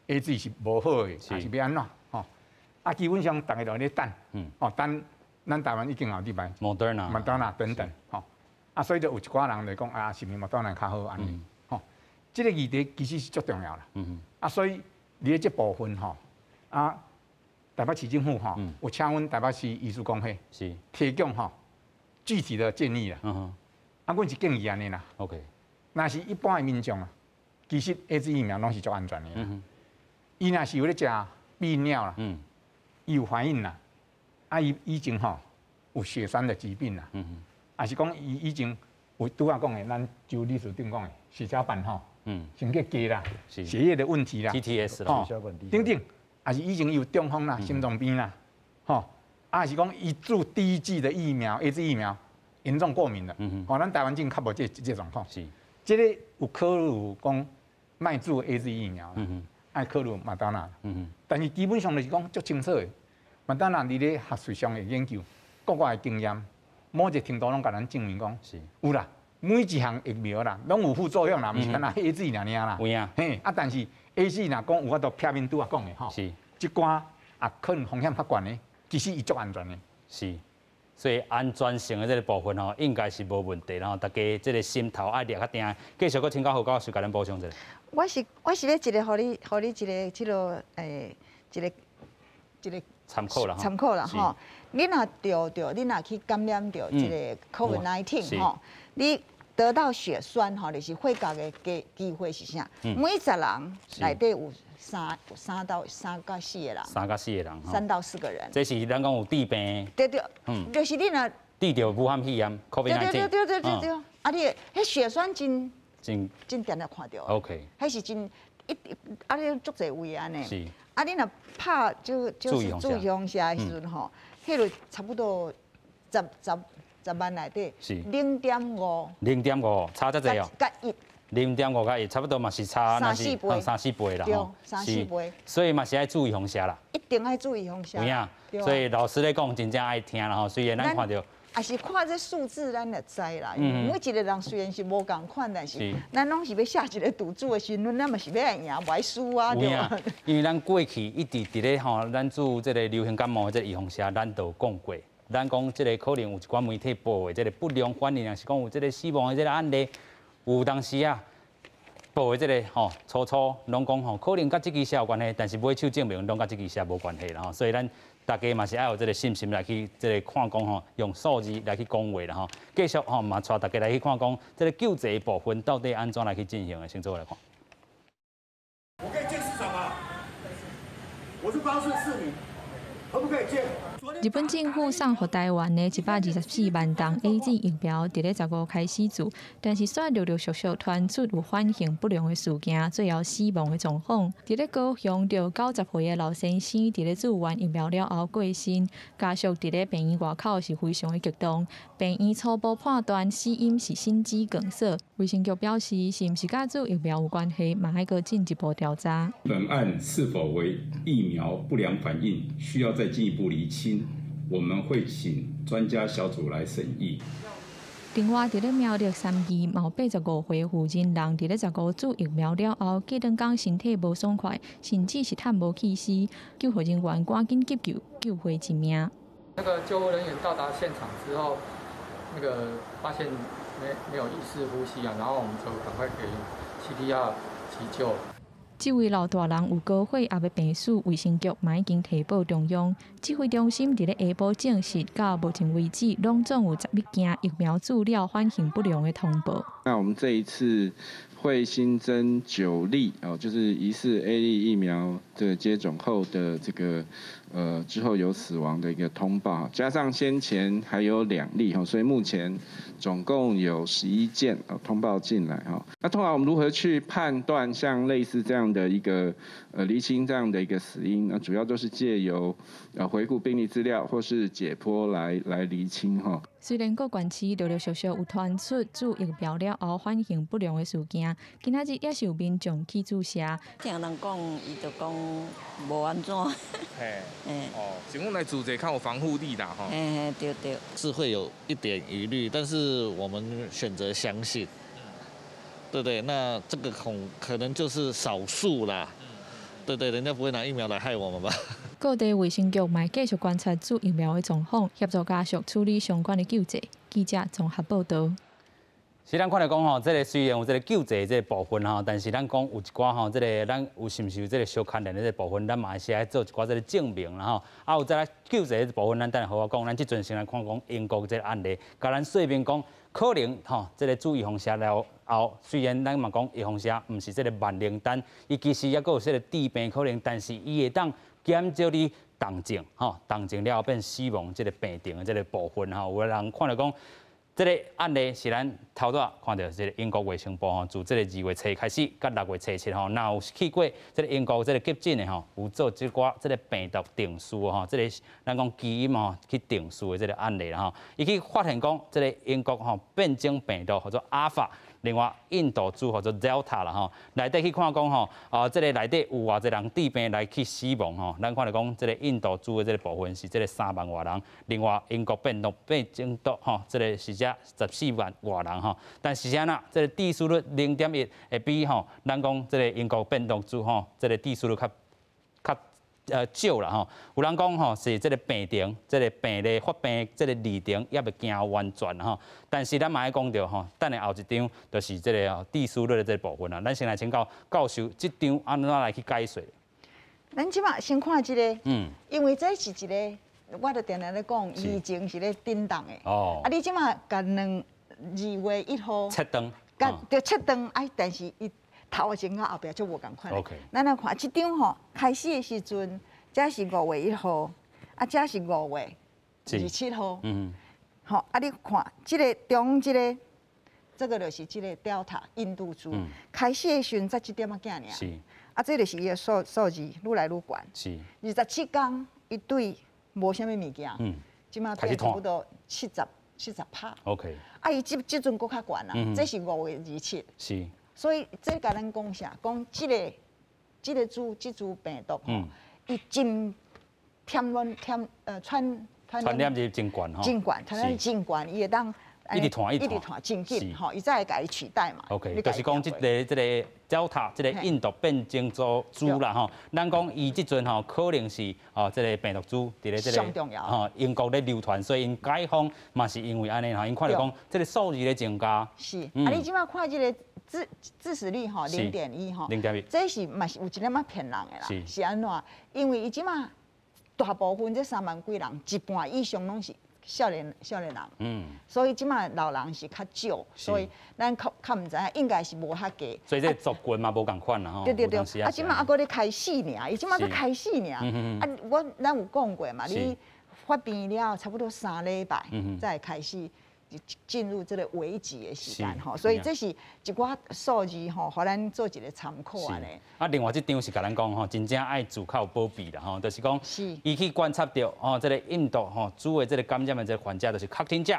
AZ 是无好的，还是要安怎？吼，啊基本上大家就咧等，哦等咱台湾已经有礼拜，Moderna 等等，吼，啊所以就有一寡人就讲啊，是毋是Moderna较好安尼？这个议题其实是足重要啦，啊，所以你这部分吼，啊，台北市政府吼，有请阮台北市医师公会是提供吼具体的建议啦，啊，阮是建议安尼啦 ，OK， 那是一般的民众啊，其实 AZ 疫苗拢是足安全的，伊若是有咧食泌尿啦，伊有反应啦，啊，伊以前吼有血栓的疾病啦，还是讲伊以前有拄仔讲的，咱就历史顶讲的血小板吼。心血低啦，血液的问题啦 ，TTS 啦，等等，还是以前有中风啦、心脏病啦，吼，啊是讲伊注第一剂的疫苗 ，AZ 疫苗严重过敏了，吼，咱台湾境较无这状况，是，这个有考虑讲卖注 AZ 疫苗，爱考虑麦当娜，但是基本上就是讲足清楚的，麦当娜伫咧学术上的研究，国外的经验，某一个程度拢甲咱证明讲，是有啦。每一项疫苗啦，拢有副作用啦，毋是干那 AZ 尔啦。有影。嘿，啊，但是 AZ 若讲有法度片面拄仔讲的吼，是，即寡啊可能风险较悬的，其实伊足安全的。是，所以安全性的这个部分吼，应该是无问题，然后大家这个心头爱抓较定。继续，搁请教何教授甲咱补充一下。我是要一个，互你一个即落一个参考啦。参考啦吼，你若着，你若去感染着即个 COVID-19 吼。你得到血栓吼，就是肺角的机会是啥？每10人内底有3到4个人。3到4个人。3到4个人。这是咱讲有治病。对，就是你若治着武汉肺炎 ，COVID-19。对。啊，你迄血栓真定定看到。OK。迄是真啊，你足侪位安尼。是。啊，你若拍就是注意风险的时阵吼，迄就差不多10万内底是0.5，0.5差遮济哦，甲10.5甲1，差不多嘛是差3-4倍啦，吼，3-4倍，所以嘛是爱注意风险啦，一定爱注意风险。有影，所以老师咧讲真正爱听啦吼，虽然咱看到，也是看这数字咱就知啦，每一个人虽然是无共款，但是咱拢是要下一个赌注的时阵，咱嘛是要赢不爱输啊，对吧？因为咱过去一直伫咧吼，咱做这个流行感冒的这个预防下，咱都讲过。咱讲即个可能有一寡媒体报的即个不良反应，也是讲有即个死亡的即个案例，有当时啊报的即个吼初拢讲吼可能甲即支射有关系，但是买手证明拢甲即支射无关系啦吼，所以咱大家嘛是爱有即个信心来去即个看讲吼，用数字来去讲话啦吼。继续吼嘛带大家来去看讲即个救济部分到底安怎来去进行的，先做来看。我可以见市长吗？我是高雄市民，可不可以见？日本政府送予台湾的124万剂 AZ 疫苗，伫咧15开始做，但是却陆续传出有反应不良的事件，最后死亡的状况。伫咧高雄，着90岁的老先生伫咧做完疫苗了后过身，家属伫咧病院外口是非常的激动。病院初步判断死因是心肌梗塞。卫生局表示，是毋是甲做疫苗有关系，嘛还阁进一步调查。本案是否为疫苗不良反应，需要再进一步厘清。我们会请专家小组来审议。另外，伫咧苗栗3期毛85岁的妇人，人伫咧15注疫苗了后，过2天身体无爽快，甚至是叹无气息，救护人员赶紧急救，救回一命。那个救护人员到达现场之后，那个发现没有意识呼吸啊，然后我们就赶快给 CPR 急救。这位老大人有高血压的病史，卫生局嘛已经提报中央指挥中心伫咧下晡证实，到目前为止，拢总有11件疫苗资料反应不良的通报。那我们这一次会新增9例就是疑似 A 类疫苗的接种后的这个之后有死亡的一个通报，加上先前还有2例所以目前总共有11件通报进来那通常我们如何去判断像类似这样的一个厘清这样的一个死因？那主要都是借由回顾病例资料或是解剖来厘清虽然各县市陆陆续续有传出注疫苗了后反应不良的事件，今仔日也是有民众去注射。听人讲，伊就讲无安怎。请问来注射较有防护力啦对。是会有一点疑虑，但是我们选择相信。对对，那这个可能就是少数啦。对，人家不会拿疫苗来害我们吧？各地卫生局嘛继续观察注疫苗的状况，协助家属处理相关的救济。记者综合报道。是咱看来讲这个虽然有这个救济这个部分但是咱讲有一寡这个咱有是毋是有这个小牵连的这个部分，咱嘛是爱做一寡这个证明啦有再来救济的部分，咱等下好好讲。咱即阵先来看讲英国这个案例，甲咱说明讲可能这个注意风险了后，虽然咱嘛讲预防针毋是这个万灵丹，伊其实也佫有这个致病可能，但是伊会当减少你重症重症了后变死亡这个病症的这个部分有的人看来讲。这个案例是咱头早看到，这个英国卫生部自这个2月初开始，到6月初7那有去过这个英国这个急诊的有做这寡这个病毒定数这个咱讲基因去定数的这个案例啦伊去发现讲，这个英国变种病毒或者阿尔法。另外，印度株或者 Delta 啦内底去看讲这个内底有偌侪人致病来去死亡咱看来讲，这个印度株的这个部分是这个3万多人，另外英国变种毒这个是这14万多人但是安那这个致死率0.1会比咱讲这个英国变种株这个致死率较少啦有人讲是这个病程，这个病例发病这个历程也未行完全但是咱嘛爱讲到等下后一张就是这个致死率的这个部分咱先来请教授，这张安怎来去解说？咱即马先看这个，因为这是一个，我就定定咧讲，疫情是咧震动的。你即马甲2月1号切断，就切断但是伊。头前到后壁就无共款。咱来看这张开始的时阵，这是5月1号，这是5月27号。你看这个中这个就是这个 Delta 印度株，开始的时阵才1点仔尔。是。这就是伊的数字愈来愈悬。是。27天伊对无啥物物件，即马变差不多70%。OK。伊即阵搁较悬啦，这是5月27。是。所以这甲咱讲啥？讲这个株病毒伊真传染是真悬传染真悬，伊会当一直传真紧伊才会甲伊取代嘛。OK， 就是讲这个Delta 这个印度变种株啦咱讲伊即阵可能是这个病毒株伫咧这个英国咧流传，所以因解封嘛是因为安尼因看来讲这个数字咧增加。是，你即马看这个。致死率0.1这是嘛是有一点仔骗人的啦，是安怎？因为伊即马大部分这3万几人，一半以上拢是少年人，所以即马老人是较少，所以咱较唔知影，应该是无遐低。所以这族群嘛无共款啦对，即马搁咧开始尔，伊即马搁开始尔，咱有讲过嘛，你发病了差不多3礼拜才开始。进入这个危急的时间所以这是一寡数字互咱做一个参考安尼。另外这张是甲咱讲真正爱自靠保庇啦就是讲伊去观察到这个印度主的这个感染的这个患者，就是确诊者，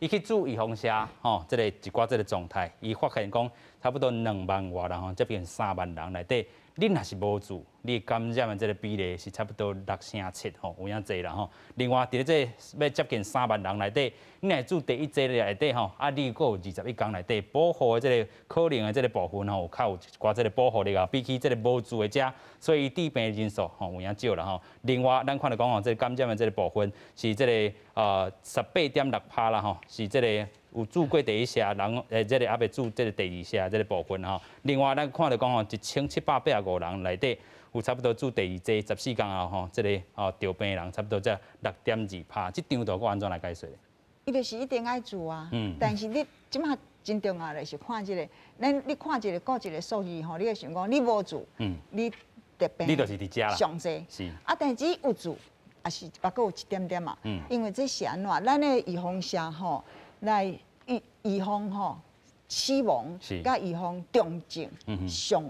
伊去做预防针这个一寡这个状态，伊发现讲差不多2万多人接近3万人内底，你若是无做，你感染的这个比例是差不多6%-7%有影济啦另外，伫这要接近3万人内底，你来做第一剂内底你佫有21天内底保护的这个可能的这个部分有较有一寡这个保护力比起这个无做的者，所以致病人数有影少啦另外，咱看到讲这个感染的这个部分是这个18.6%啦是这个有住过第一下，人这个还未住这个第二下这个部分吼。另外咱看到讲吼，1785人内底有差不多住第二剂14天后吼，这个调病人差不多才6.2%，这张图我安怎来解说？伊就是一定爱住啊，但是你即马真重要就是看这个，你看一个各一个数字吼，你会想讲你无住，你得病，你就是伫遮啦，上济，是啊，但是有住，也是还佫有一点点嘛，因为这是安怎，咱的预防下吼，来预防吼死亡，甲预防重症上，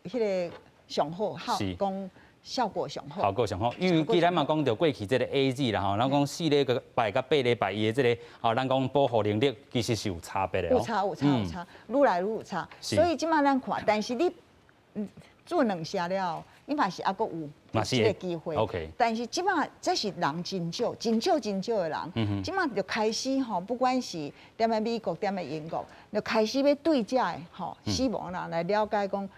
迄个上好，讲。效果上好，效果上好，因为既然嘛讲到过去这个 AZ 啦吼，咱讲4礼拜甲8礼拜伊的这个咱讲保护能力其实是有差别的。有差，愈来愈有差。所以即马咱看，但是你做2下了，你嘛是还佫有这个机会。OK。但是即马这是人真少的人，即马就开始吼，不管是踮在美国、踮在英国，就开始要对这个吼死亡人来了解讲，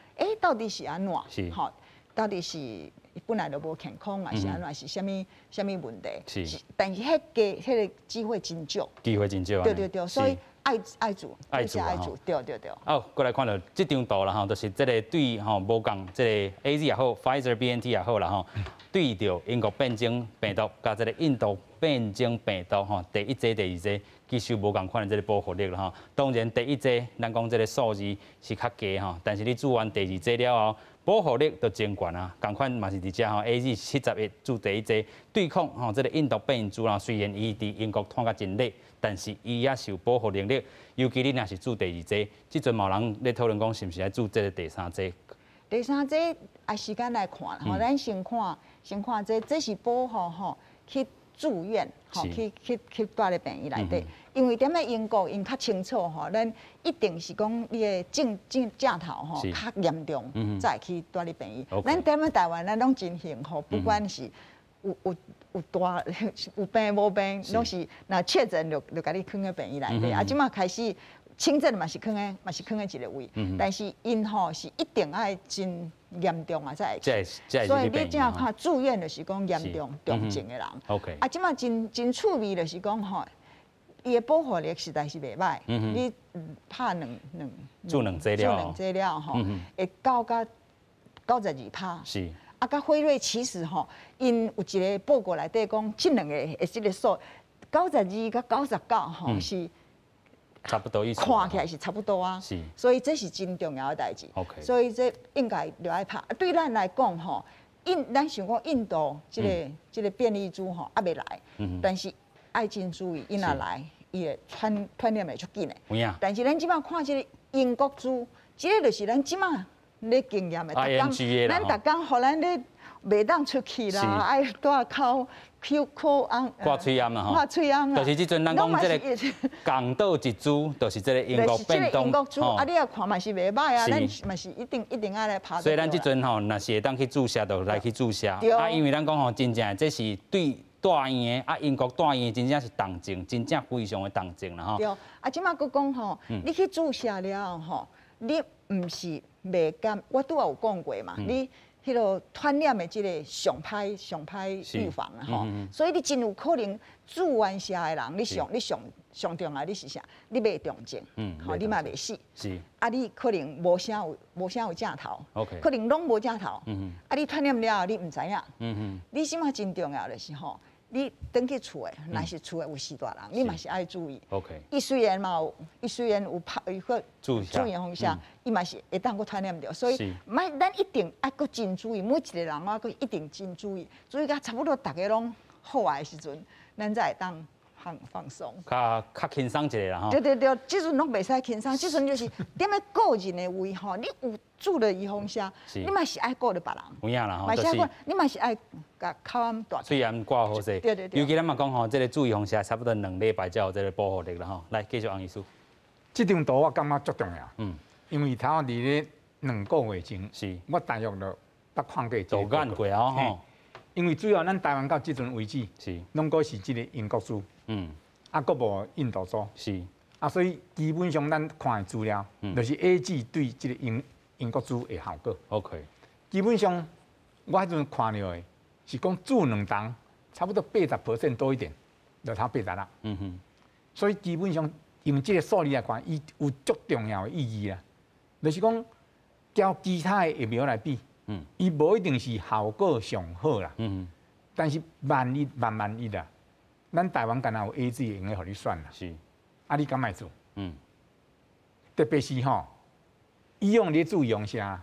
到底是安怎？吼，到底是。本来就无健康，还是安怎是虾米问题？是，但是迄个机会真少。机会真少。对，所以爱做，对。好，过来看到这张图啦吼，就是这个对吼无共，这个 AZ 也好 ，Pfizer、BNT 也好啦吼，对着英国变种病毒甲这个印度变种病毒吼，第一剂、第二剂其实无共款的这个保护力啦吼。当然第一剂咱讲这个数字是较低吼，但是你做完第二剂了后。保护力就真悬啊！同款嘛是伫遮吼 ，AZ 71做第一剂对抗吼，这个印度变株啦。虽然伊伫英国拖甲真累，但是伊也是有保護能力。尤其你若是做第二剂，即阵某人咧讨论讲是毋是爱做这个第三剂？第三剂按时间来看吼，咱先看这是保护吼去住院吼，去住咧病院内底。因为踮咧英国，因较清楚吼，咱一定是讲你的症头吼较严重，才会去住咧病院。咱踮咧台湾，咱拢真幸福，不管是有大有病无病，拢是若确诊就甲你囥喺病院内底。啊，即马开始轻症嘛是囥喺一个位，但是因吼是一定爱真严重啊才会去。所以你正样看住院就是讲严重重症的人。啊，即马真趣味就是讲吼。伊的保护力实在是袂歹，你拍做两剂了吼，会到92%。是。啊，甲辉瑞其实吼，因有一个报告内底讲，这两个的这个数92甲99吼是差不多意思。看起来是差不多啊。是。所以这是真重要的代志。OK。所以这应该就爱拍。对咱来讲吼，咱想讲印度这个变异株吼还未来，但是。爱真注意，伊若来，伊的传染会足紧的。有影。但是咱即摆看即个英国株，即个就是咱即摆咧经验的。咱逐工互咱咧袂当出去啦，爱戴口红。挂嘴烟啦吼。挂嘴烟就是即阵咱讲即个港岛一株，就是即个英国变动。英国株，啊，你也看嘛是袂歹啊，咱嘛是一定爱来拍。所以咱即阵吼，若是会当去注射，就来去注射。啊，因为咱讲吼，真正这是对。大院的啊，英国大院真正是重症，真正非常的重症啦吼。对，啊，即马佫讲吼，你去注射了吼，你毋是袂甘，我拄也有讲过嘛，你迄个传染的即个上歹预防啊吼，所以你真有可能注完射的人，你上重要你是啥？你袂重症，吼，你嘛袂死，是，啊，你可能无啥有正头，可能拢无正头，啊，你传染了你毋知影，你即马真重要的是吼。你登去厝诶，若是厝诶有4大人，你嘛是爱注意。OK。伊虽然有拍伊个注意方向，伊嘛是会当佫传染着，所以咱一定爱佫真注意，每一个人我佫一定真注意，注意甲差不多大家拢好诶时阵，咱才会当放松。较轻松一下啦吼。对，即阵拢袂使轻松，即阵就是踮咧个人诶位吼，你有注了预防下，你嘛是爱顾着别人。有影啦吼，嘛是爱顾，你嘛是爱。甲口暗大，虽然挂好势，对，尤其咱嘛讲吼，这个注意方式差不多2礼拜才有这个保护力啦吼。来，继续王医师。这张图我感觉足重要，因为头伫咧2个月前，我大约就捌看过。都眼过啊吼。因为主要咱台湾到即阵为止，拢个是即个英国株，啊，佫无印度株，啊，所以基本上咱看的资料，就是 AZ 对即个英国株的效果。OK。基本上我迄阵看到的。是讲注2档，差不多80%多一点，就差80啦。所以基本上用这个数字来看，伊有足重要的意义啊。就是讲，交其他的疫苗来比，伊无一定是效果上好啦。但是万一啦，咱台湾敢若有 AZ 用来互你选啦。是。啊，你敢卖做？特别是吼，以往咧做用啥，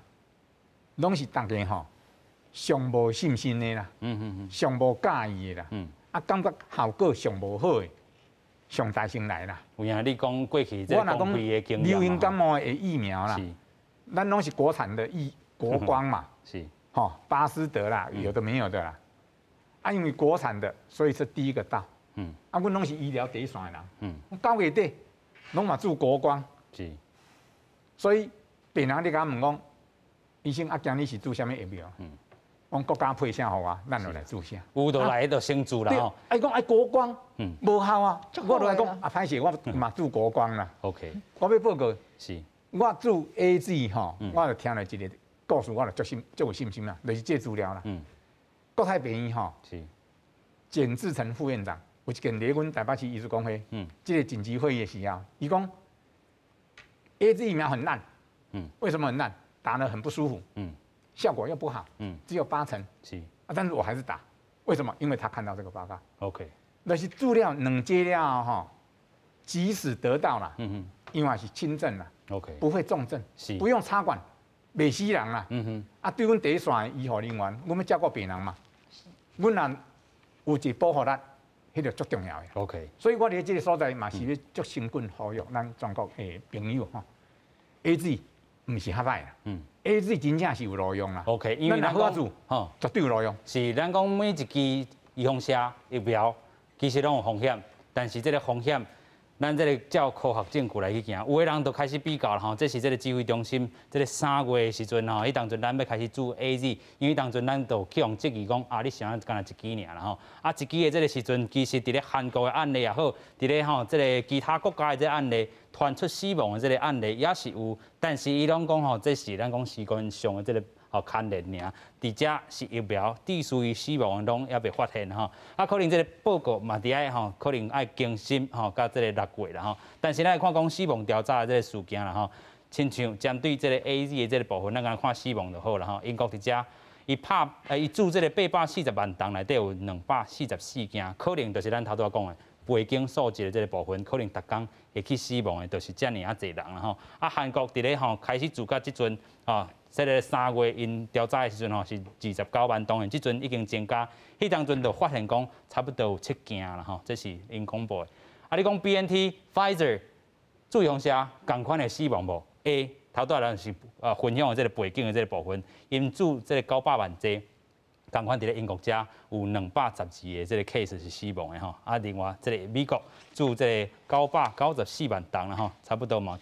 拢是大家吼上无信心的啦，上无介意的啦，啊，感觉效果上无好的，上大先来啦。有影你讲过去这公费的经验流行感冒的疫苗啦，咱拢是国产的国光嘛，是，吼，巴斯德啦，有的没有的啦，啊，因为国产的，所以是第一个到，啊，阮拢是医疗第一线的人，9月底拢嘛做国光，是。所以病人你甲问讲，医生啊，今日是做啥物疫苗？讲国家配啥互我，咱就来做啥。有就来就先做啦吼。哎，讲国光，无效啊，我就来讲啊，歹势，我嘛做国光啦。OK。我要报告，是。我做 AZ 吼，我就听了一个故事，我就足有信心啦，就是这资料啦。国泰病院吼，是。简志成副院长有一件咧，阮台北市医术公会，这个紧急会议的时候，伊讲。AZ 疫苗很烂，为什么很烂？打得很不舒服，效果又不好，只有80%，是啊，但是我还是打，为什么？因为他看到这个报告 ，OK， 那是治疗两剂了哈，即使得到了，因为是轻症了 ，OK， 不会重症，是不用插管，袂死人啦，啊，对阮第一线的医护人员，我们照顾病人嘛，阮若有一保护力。迄个足重要的 ，OK。所以我伫这个所在嘛是要足辛苦呼吁咱全国的朋友吼 ，AZ 唔是较歹啦，AZ 真正是有路用啦 ，OK。因为咱好做，吼，绝对有路用。是咱讲每一支预防射疫苗，其实拢有风险，但是这个风险，咱这个照科学证据来去行，有的人都开始比较了吼。这是这个指挥中心，这个3月的时阵吼，迄当阵咱要开始做 AZ， 因为当阵咱都去用质疑讲啊，你想干那一支尔啦吼，啊一支的这个时阵，其实伫咧韩国的案例也好，伫咧吼这个其他国家的这个案例，传出死亡的这个案例也是有，但是伊拢讲吼，这是咱讲时间上的这个。牵连尔，伫遮是疫苗致死于死亡拢也未发现吼，啊，可能这个报告嘛伫爱吼，可能爱更新吼，到这个6月啦吼。但是咱来看讲死亡调查的这个事件啦吼，亲像针对这个 AZ 的这个部分，咱讲看死亡就好啦吼。英国伫遮，伊注这个840万档内底有244件，可能就是咱头拄仔讲的背景数字的这个部分，可能逐工会去死亡的，就是遮尔啊侪人啦吼。啊，韩国伫咧吼开始自到即阵啊。这个3月因调查的时阵吼是29万当然，即阵已经增加，迄当阵就发现讲差不多有7件啦吼，这是因公布的。啊，你讲 BNT、Pfizer 注意方射同款的死亡无 ？A 头拄仔是分享的这个背景的这个部分，因注这个900万剂，同款伫咧英国遮有212个这个 case 是死亡的吼。啊，另外这个美国注这个994万档啦吼，差不多嘛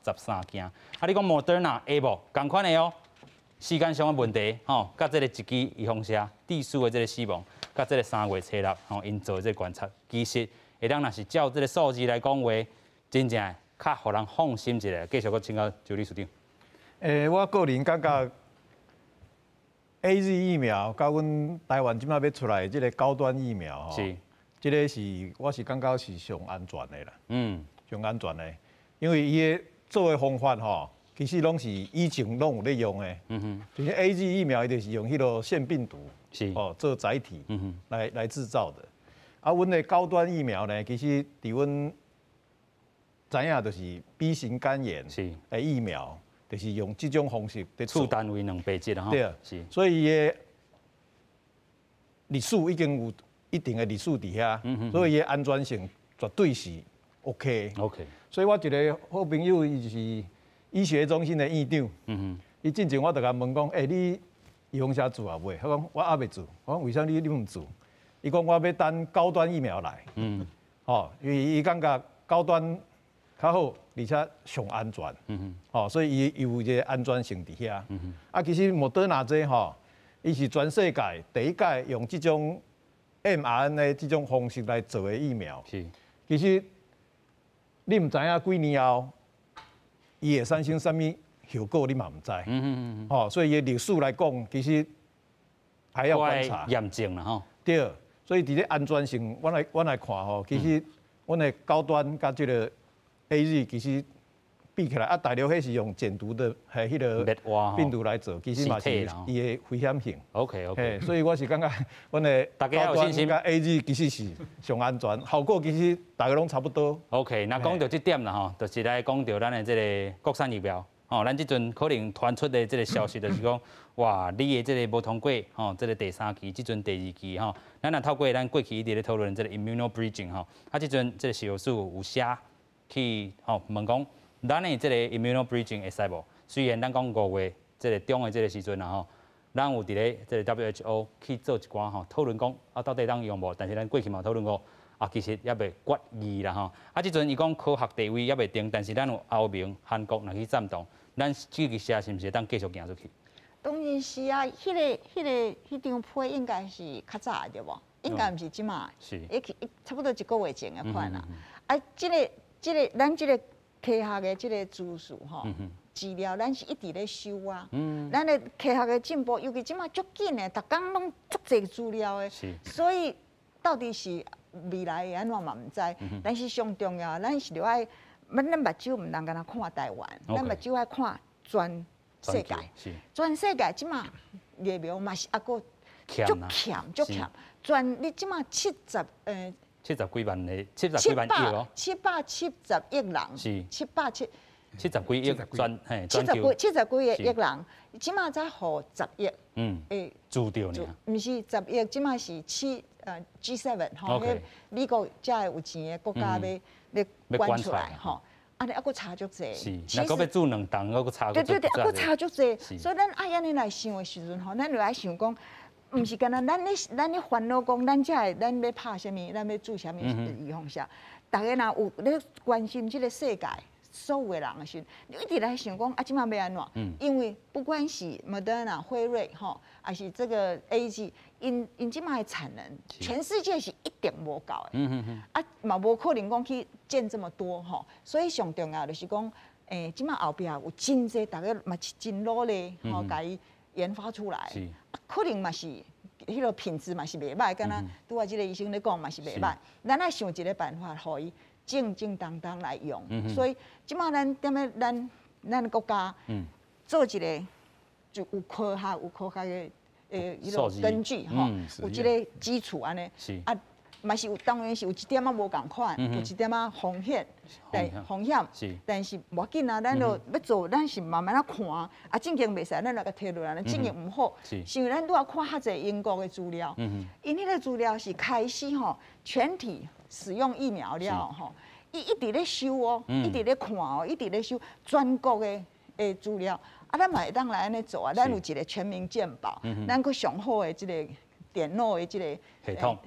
113件。啊，你讲 Moderna A 无同款的哦，时间上的问题吼，甲这个一支预防射致死的这个死亡，甲这个3月7日吼因做这个观察，其实会当若是照这个数字来讲话，真正较互人放心一下。继续搁请教周理事长。我个人感觉 AZ 疫苗，甲阮台湾即摆要出来即个高端疫苗吼，是，即个是我是感觉是上安全的啦，上安全的，因为伊的做的方法吼，其实拢是以前拢有咧用的，就是 AZ 疫苗伊就是用迄个腺病毒做载体，来制造的。啊，阮的高端疫苗呢，其实伫阮知影就是B 型肝炎的疫苗，就是用这种方式在做。单位2倍剂啦，对啊，是。所以伊的日数已经有一定的日数伫遐，所以伊的安全性绝对是 OK。所以我一个好朋友，伊就是医学中心的院长，伊进前我就甲问讲，你预防射做啊未？他讲我还未做。我讲为啥你唔做？伊讲我要等高端疫苗来。因为伊感觉高端较好，而且上安全。所以伊有一个安全性伫遐。啊，其实莫德纳这伊是全世界第一届用这种 mRNA 这种方式来做的疫苗。其实你唔知影几年后，伊会产生什么效果，你嘛唔知。所以伊历史来讲，其实还要观察。验证啦吼。对，所以伫咧安全性，我来看吼，其实阮的高端甲这个 AZ 其实比起来啊，大陆迄是用减毒的，系迄个病毒来做，其实嘛是伊的危险性。OK， 所以我是感觉，阮的大家有信心，AZ 其实是上安全，效果其实大家拢差不多。OK， 那讲到这点啦吼，就是来讲到咱的这个国产疫苗。哦，咱即阵可能传出的这个消息就是讲，哇，你的这个无通过，吼，这个第3期，即阵第2期，吼，咱若透过咱过去一直咧讨论这个 immunobridging， 吼，啊，即阵这个食药署有写去，吼，问讲，咱的这个 immunobridging 会使无？虽然咱讲5月这个中的这个时阵啦，吼，咱有伫咧这个 WHO 去做一寡吼讨论讲，啊，到底当用无？但是咱过去嘛讨论过。啊，其实也未决议啦吼。啊，即阵伊讲科学地位也未定，但是咱有欧盟、韩国若去赞同，咱这个社是毋是会当继续行出去？当然是啊，迄张批应该是较早对无？应该毋是即马，是，差不多1个月前的款啦。啊，咱这个科学的这个知识吼，资料咱是一直咧修啊。咱的科学的进步，尤其即马足紧的，逐工拢足侪资料的，所以到底是。未来会安怎嘛毋知，但是上重要，咱是着爱，咱目睭毋通干那看台湾，咱目睭爱看全世界，全世界即马疫苗嘛是还佫足欠，全你即马70几万的70几万亿哦，770亿人，是70几亿全70几个亿人，即马才互10亿，注掉呢，毋是10亿，即马是G7 吼，迄美国才有钱的国家要关出来吼，安尼还佫差足济。是，若佫要做2档，佫差对，还佫差足济。所以咱爱安尼来想的时阵吼，咱就来想讲，毋是干那咱咧烦恼讲，咱要拍啥物，咱要做啥物预防针。大家若有咧关心即个世界。所有的人的时阵，你一直来想讲啊，即马要安怎？因为不管是 Moderna、辉瑞吼，还是这个 AZ， 因即马的产能，全世界是一点无够的。啊，嘛无可能讲去建这么多吼，所以上重要就是讲，即马后壁有真济，大家嘛是真努力吼，甲伊研发出来。可能嘛是迄个品质嘛是袂歹，敢若拄啊，即个医生咧讲嘛是袂歹。咱爱想一个办法，互伊。正当来用，所以即马咱踮咧咱国家做一个就有科学的迄种根据吼，有即个基础安尼，啊嘛是有当然是有一点仔无共款，有一点仔风险，但是无要紧啊，咱就要做，咱是慢慢啊看，啊正经袂使，咱来个摕落来，咱正经毋好，是因为咱拄啊看较侪英国的资料，因迄个资料是开始吼全体。使用疫苗了吼，伊一直咧修哦，一直咧看哦，一直咧修全国的资料，啊，咱嘛会当来安尼做啊，咱有一个全民健保，咱佫上好的即个电脑的即个系统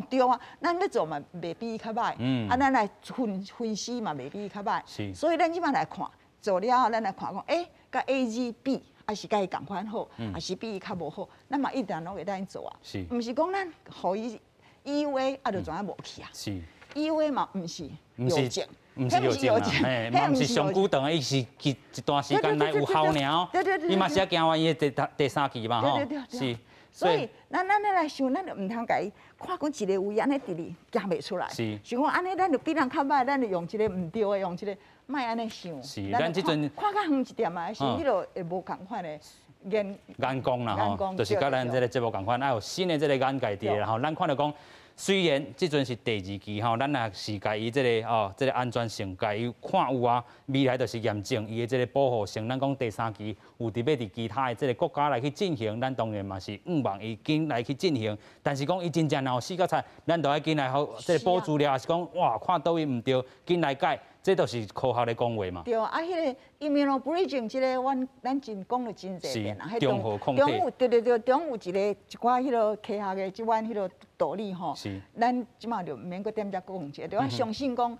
对啊，咱要做嘛袂比伊较歹，啊，咱来分析嘛袂比伊较歹，所以咱即摆来看做了后，咱来看讲，甲 AZ 比，还是甲伊共款好，还是比伊较无好，咱嘛一定拢会当做啊，毋是讲咱互伊。EUA 啊，就全部无去啊。是 EUA 嘛，毋是药证，毋是药证啦，嘛毋是上久长，伊是一段时间内有效尔。伊嘛是要行完伊的第3期嘛，吼。是。所以咱来想，咱就毋通甲伊看讲一个位安尼直直行袂出来。是。想讲安尼，咱就比人较歹，咱就用一个毋对的，用一个莫安尼想。是。咱即阵看较远一点嘛，是迄落会无共款的。眼光啦吼，就是甲咱这个节目共款，还有新的这个眼界伫然后咱看到讲，虽然即阵是第2期吼，咱也是甲伊这个这个安全性，甲伊看有啊，未来就是验证伊的这个保护性。咱讲第3期有特别伫其他的这个国家来去进行，咱当然嘛是望伊紧来去进行。但是讲伊真正若有死角菜，咱都要紧来好这个补资料，还是讲哇看倒位毋对，紧来改。这都是科学的讲话嘛。对啊，迄个 immunobridging 这个，咱真讲了真侪遍啦。中和抗体。中有对，中有一寡迄个科学的即款迄个道理吼。是。咱即马就毋免搁点只讲者，对我相信讲，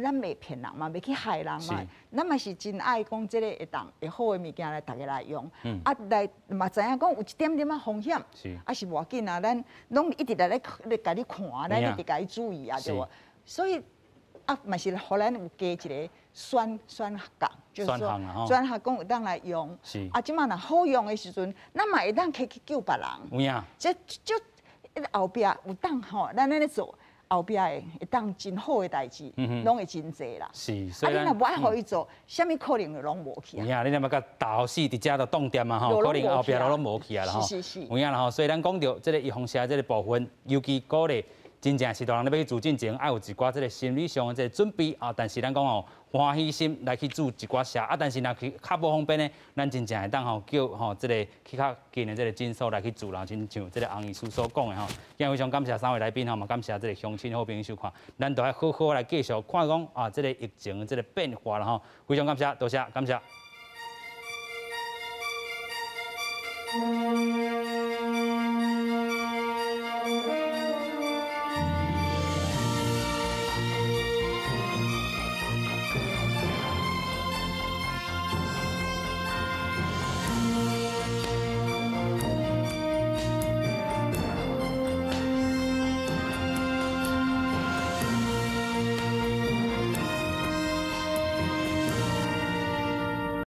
咱袂骗人嘛，袂去害人嘛。咱嘛是真爱讲这个会好的物件来大家来用。啊，来嘛知影讲有一点点仔风险。是。啊是无要紧啊，咱拢一直来甲你看，咱一直甲你注意啊，对无？所以。啊，嘛是，互咱有加一个选项，就是说选项讲有当来用。是。啊，即马若好用的时阵，咱嘛会当去救别人。有影。这就后壁有当吼，咱安尼做，后壁会当真好的代志，拢会真济啦。是，所以你若不爱互伊做，啥物可能就拢无去啊。有影，你若要甲大后市伫遮都冻点嘛吼，可能后壁拢无去啊啦吼。是。有影啦吼，所以咱讲到这个预防射这个部分，尤其鼓励真正是大人要去做进前，爱有一寡这个心理上的这个准备啊。但是咱讲吼，欢喜心来去做一寡射啊，但是若去较无方便呢，咱真正会当吼叫吼这个去较近的这个诊所来去做啦，亲像这个洪医师所讲的吼。今日非常感谢3位来宾吼，嘛感谢这个乡亲好朋友收看，咱都要好好来继续看讲啊，这个疫情的这个变化啦吼。非常感谢，多谢，感谢。